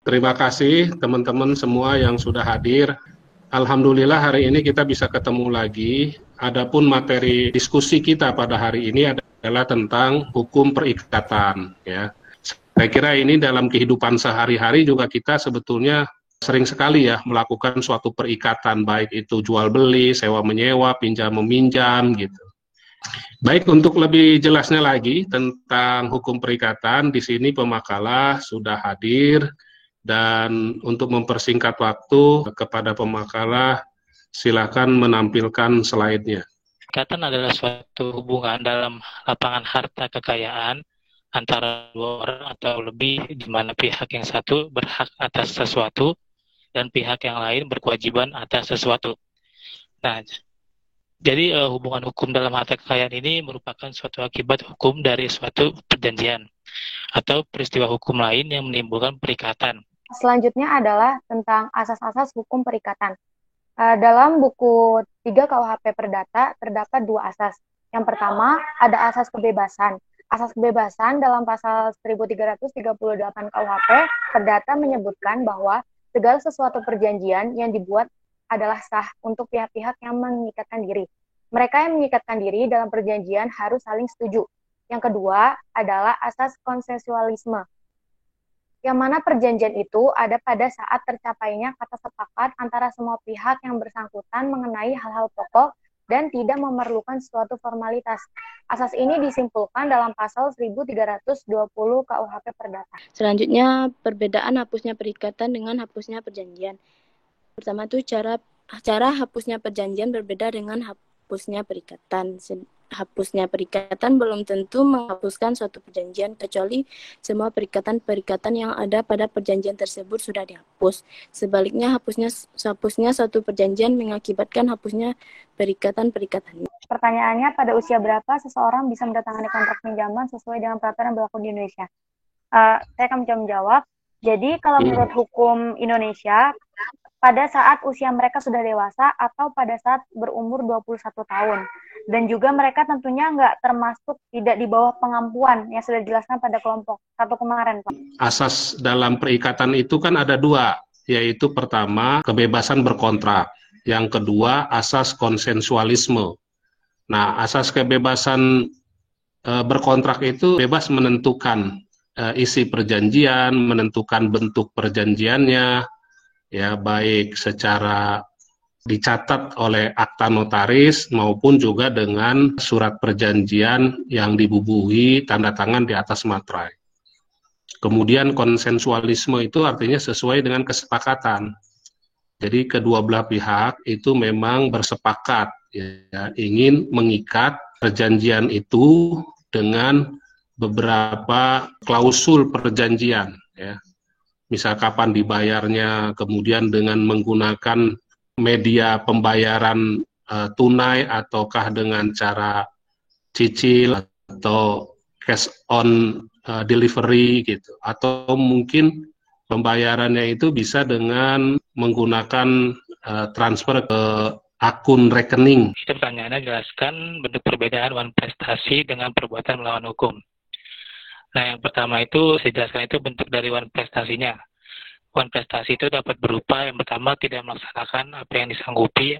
Terima kasih teman-teman semua yang sudah hadir. Alhamdulillah hari ini kita bisa ketemu lagi. Adapun materi diskusi kita pada hari ini adalah tentang hukum perikatan. Ya, saya kira ini dalam kehidupan sehari-hari juga kita sebetulnya sering sekali ya melakukan suatu perikatan, baik itu jual beli, sewa menyewa, pinjam meminjam gitu. Baik, untuk lebih jelasnya lagi tentang hukum perikatan, di sini pemakalah sudah hadir. Dan untuk mempersingkat waktu kepada pemakalah, silakan menampilkan slide-nya. Perikatan adalah suatu hubungan dalam lapangan harta kekayaan antara dua orang atau lebih, di mana pihak yang satu berhak atas sesuatu dan pihak yang lain berkewajiban atas sesuatu. Nah, jadi hubungan hukum dalam harta kekayaan ini merupakan suatu akibat hukum dari suatu perjanjian atau peristiwa hukum lain yang menimbulkan perikatan. Selanjutnya adalah tentang asas-asas hukum perikatan. Dalam buku 3 KUHP Perdata terdapat 2 asas. Yang pertama, ada asas kebebasan. Asas kebebasan dalam pasal 1338 KUHP Perdata menyebutkan bahwa segala sesuatu perjanjian yang dibuat adalah sah untuk pihak-pihak yang mengikatkan diri. Mereka yang mengikatkan diri dalam perjanjian harus saling setuju. Yang kedua adalah asas konsensualisme, yang mana perjanjian itu ada pada saat tercapainya kata sepakat antara semua pihak yang bersangkutan mengenai hal-hal pokok dan tidak memerlukan suatu formalitas. Asas ini disimpulkan dalam pasal 1320 KUHP Perdata. Selanjutnya, perbedaan hapusnya perikatan dengan hapusnya perjanjian. Pertama itu cara hapusnya perjanjian berbeda dengan hapusnya perikatan. Hapusnya perikatan belum tentu menghapuskan suatu perjanjian, kecuali semua perikatan-perikatan yang ada pada perjanjian tersebut sudah dihapus. Sebaliknya, hapusnya suatu perjanjian mengakibatkan hapusnya perikatan-perikatan. Pertanyaannya, pada usia berapa seseorang bisa mendatangani kontrak pinjaman sesuai dengan peraturan yang berlaku di Indonesia? Saya akan menjawab. Jadi, kalau menurut hukum Indonesia, pada saat usia mereka sudah dewasa atau pada saat berumur 21 tahun. Dan juga mereka tentunya nggak termasuk tidak di bawah pengampuan yang sudah dijelaskan pada kelompok 1 kemarin, Pak. Asas dalam perikatan itu kan ada 2, yaitu pertama kebebasan berkontrak, yang kedua asas konsensualisme. Nah, asas kebebasan berkontrak itu bebas menentukan isi perjanjian, menentukan bentuk perjanjiannya, ya baik secara dicatat oleh akta notaris maupun juga dengan surat perjanjian yang dibubuhi tanda tangan di atas materai. Kemudian konsensualisme itu artinya sesuai dengan kesepakatan. Jadi kedua belah pihak itu memang bersepakat ya, ingin mengikat perjanjian itu dengan beberapa klausul perjanjian ya. Misal kapan dibayarnya, kemudian dengan menggunakan media pembayaran tunai ataukah dengan cara cicil atau cash on delivery gitu, atau mungkin pembayarannya itu bisa dengan menggunakan transfer ke akun rekening. Pertanyaannya jelaskan bentuk perbedaan wan prestasi dengan perbuatan melawan hukum. Nah, yang pertama itu saya jelaskan itu bentuk dari wan prestasinya. Wan prestasi itu dapat berupa yang pertama tidak melaksanakan apa yang disanggupi,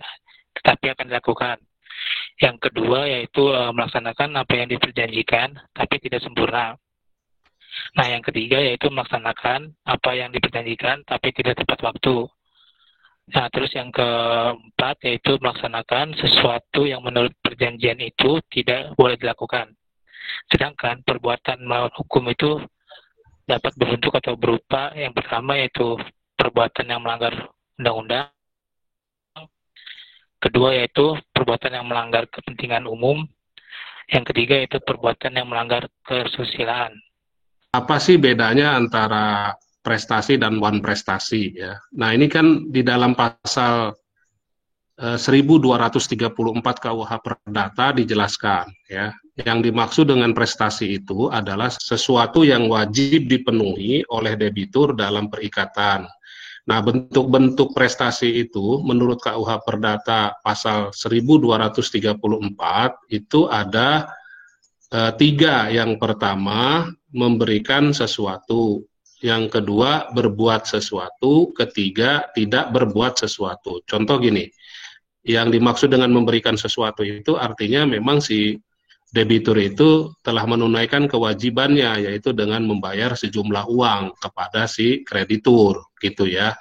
tetapi akan dilakukan. Yang kedua yaitu melaksanakan apa yang diperjanjikan, tapi tidak sempurna. Nah, yang ketiga yaitu melaksanakan apa yang diperjanjikan, tapi tidak tepat waktu. Nah, terus yang keempat yaitu melaksanakan sesuatu yang menurut perjanjian itu tidak boleh dilakukan. Sedangkan perbuatan melawan hukum itu dapat berbentuk atau berupa yang pertama yaitu perbuatan yang melanggar undang-undang, kedua yaitu perbuatan yang melanggar kepentingan umum, yang ketiga yaitu perbuatan yang melanggar kesusilaan. Apa sih bedanya antara prestasi dan wan prestasi ya? Nah, ini kan di dalam pasal 1234 KUH Perdata dijelaskan ya. Yang dimaksud dengan prestasi itu adalah sesuatu yang wajib dipenuhi oleh debitur dalam perikatan. Nah, bentuk-bentuk prestasi itu menurut KUH Perdata pasal 1234 itu ada 3. Yang pertama, memberikan sesuatu. yang kedua berbuat sesuatu, ketiga tidak berbuat sesuatu. Contoh gini, yang dimaksud dengan memberikan sesuatu itu artinya memang si debitur itu telah menunaikan kewajibannya, yaitu dengan membayar sejumlah uang kepada si kreditur, gitu ya.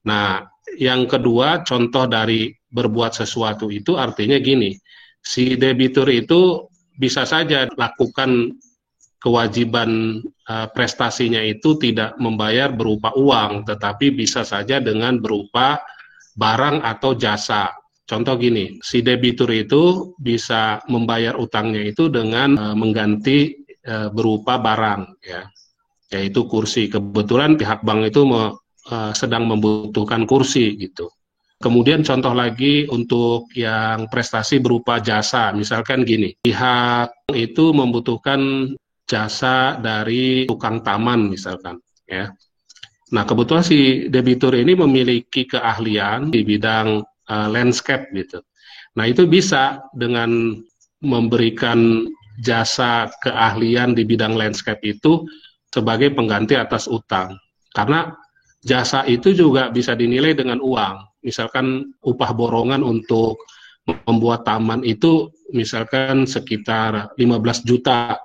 Nah, yang kedua, contoh dari berbuat sesuatu itu artinya gini, si debitur itu bisa saja lakukan kewajiban prestasinya itu tidak membayar berupa uang, tetapi bisa saja dengan berupa barang atau jasa. Contoh gini, si debitur itu bisa membayar utangnya itu dengan mengganti berupa barang, ya, yaitu kursi. Kebetulan pihak bank itu sedang membutuhkan kursi gitu. Kemudian contoh lagi untuk yang prestasi berupa jasa, misalkan gini, pihak itu membutuhkan jasa dari tukang taman misalkan, ya. Nah, kebetulan si debitur ini memiliki keahlian di bidang landscape gitu. Nah, itu bisa dengan memberikan jasa keahlian di bidang landscape itu sebagai pengganti atas utang. Karena jasa itu juga bisa dinilai dengan uang. Misalkan upah borongan untuk membuat taman itu misalkan sekitar 15 juta.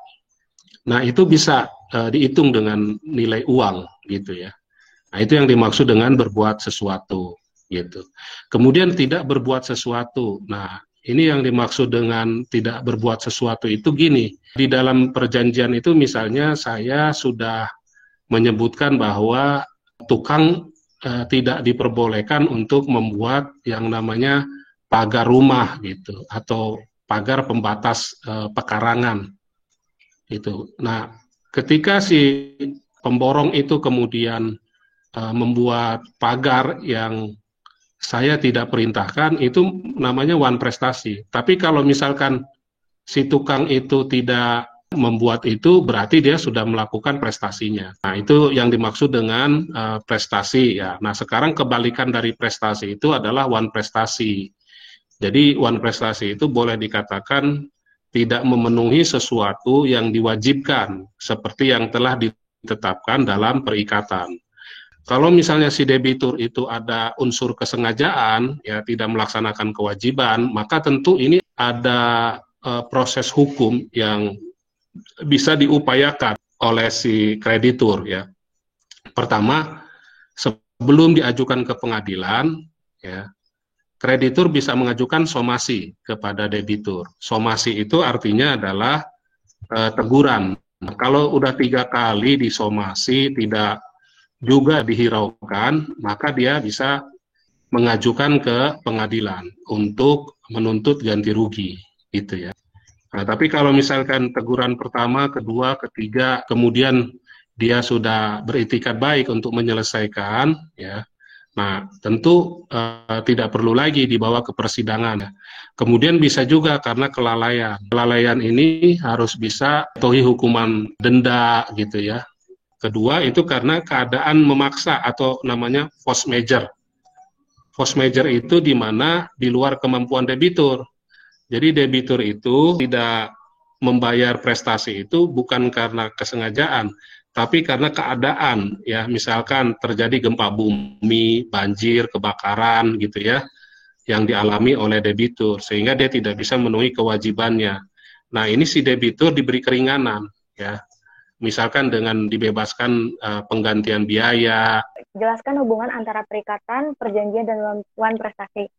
Nah, itu bisa dihitung dengan nilai uang gitu ya. Nah, itu yang dimaksud dengan berbuat sesuatu gitu. Kemudian tidak berbuat sesuatu. Nah, ini yang dimaksud dengan tidak berbuat sesuatu itu gini. Di dalam perjanjian itu misalnya saya sudah menyebutkan bahwa tukang tidak diperbolehkan untuk membuat yang namanya pagar rumah gitu atau pagar pembatas pekarangan. Itu. Nah, ketika si pemborong itu kemudian membuat pagar yang saya tidak perintahkan, itu namanya wan prestasi. Tapi kalau misalkan si tukang itu tidak membuat itu, berarti dia sudah melakukan prestasinya. Nah, itu yang dimaksud dengan prestasi ya. Nah, sekarang kebalikan dari prestasi itu adalah wan prestasi. Jadi wan prestasi itu boleh dikatakan tidak memenuhi sesuatu yang diwajibkan, seperti yang telah ditetapkan dalam perikatan. Kalau misalnya si debitur itu ada unsur kesengajaan, ya tidak melaksanakan kewajiban, maka tentu ini ada proses hukum yang bisa diupayakan oleh si kreditur, ya. Pertama, sebelum diajukan ke pengadilan, ya, kreditur bisa mengajukan somasi kepada debitur. Somasi itu artinya adalah teguran. Nah, kalau udah 3 kali disomasi tidak juga dihiraukan, maka dia bisa mengajukan ke pengadilan untuk menuntut ganti rugi, gitu ya. Nah, tapi kalau misalkan teguran pertama, kedua, ketiga, kemudian dia sudah beritikat baik untuk menyelesaikan, ya. Nah, tentu tidak perlu lagi dibawa ke persidangan. Kemudian bisa juga karena kelalaian. Kelalaian ini harus bisa jatuhi hukuman denda gitu ya. Kedua itu karena keadaan memaksa atau namanya force majeure. Force majeure itu di mana di luar kemampuan debitur. Jadi debitur itu tidak membayar prestasi itu bukan karena kesengajaan, tapi karena keadaan, ya misalkan terjadi gempa bumi, banjir, kebakaran gitu ya, yang dialami oleh debitur, sehingga dia tidak bisa memenuhi kewajibannya. Nah, ini si debitur diberi keringanan, ya, misalkan dengan dibebaskan penggantian biaya. Jelaskan hubungan antara perikatan, perjanjian, dan wan prestasi.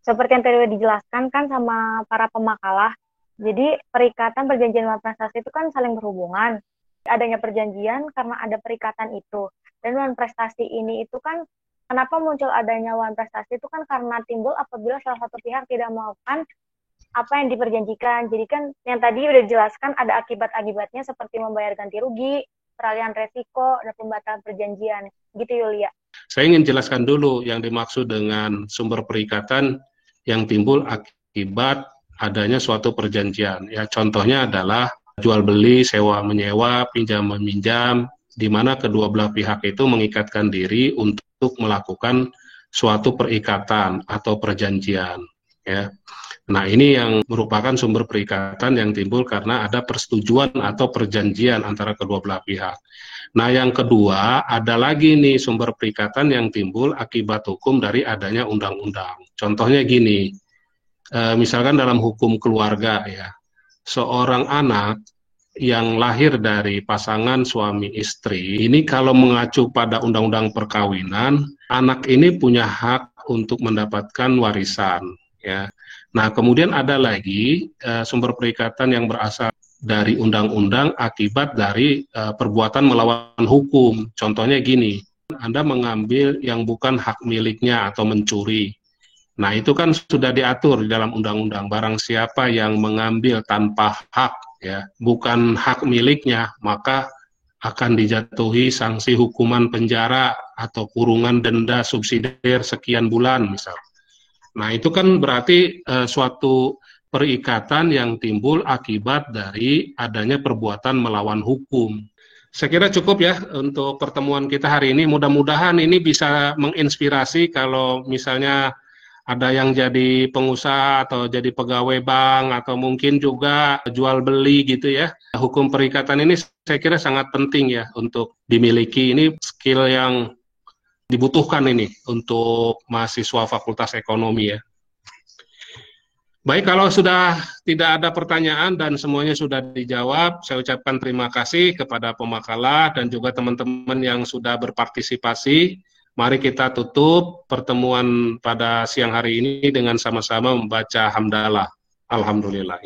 Seperti yang tadi dijelaskan kan sama para pemakalah, jadi perikatan, perjanjian, wan prestasi itu kan saling berhubungan. Adanya perjanjian karena ada perikatan itu, dan wan prestasi ini itu kan kenapa muncul adanya wan prestasi itu kan karena timbul apabila salah satu pihak tidak melakukan apa yang diperjanjikan. Jadi kan yang tadi udah dijelaskan ada akibat-akibatnya seperti membayar ganti rugi, peralihan resiko, dan pembatalan perjanjian. Gitu Yulia. Saya ingin jelaskan dulu yang dimaksud dengan sumber perikatan yang timbul akibat adanya suatu perjanjian. Ya, contohnya adalah jual beli, sewa menyewa, pinjam meminjam, di mana kedua belah pihak itu mengikatkan diri untuk melakukan suatu perikatan atau perjanjian. Ya. Nah, ini yang merupakan sumber perikatan yang timbul karena ada persetujuan atau perjanjian antara kedua belah pihak. Nah, yang kedua, ada lagi nih sumber perikatan yang timbul akibat hukum dari adanya undang-undang. Contohnya gini, misalkan dalam hukum keluarga ya, seorang anak yang lahir dari pasangan suami istri, ini kalau mengacu pada undang-undang perkawinan, anak ini punya hak untuk mendapatkan warisan ya. Nah, kemudian ada lagi sumber perikatan yang berasal dari undang-undang akibat dari perbuatan melawan hukum. Contohnya gini, Anda mengambil yang bukan hak miliknya atau mencuri. Nah, itu kan sudah diatur di dalam undang-undang. Barang siapa yang mengambil tanpa hak, ya, bukan hak miliknya, maka akan dijatuhi sanksi hukuman penjara atau kurungan denda subsidiar sekian bulan, misal. Nah, itu kan berarti suatu perikatan yang timbul akibat dari adanya perbuatan melawan hukum. Saya kira cukup ya untuk pertemuan kita hari ini. Mudah-mudahan ini bisa menginspirasi kalau misalnya ada yang jadi pengusaha atau jadi pegawai bank atau mungkin juga jual beli gitu ya. Hukum perikatan ini saya kira sangat penting ya untuk dimiliki. Ini skill yang dibutuhkan ini untuk mahasiswa Fakultas Ekonomi ya. Baik, kalau sudah tidak ada pertanyaan dan semuanya sudah dijawab, saya ucapkan terima kasih kepada pemakalah dan juga teman-teman yang sudah berpartisipasi. Mari kita tutup pertemuan pada siang hari ini dengan sama-sama membaca hamdalah. Alhamdulillah.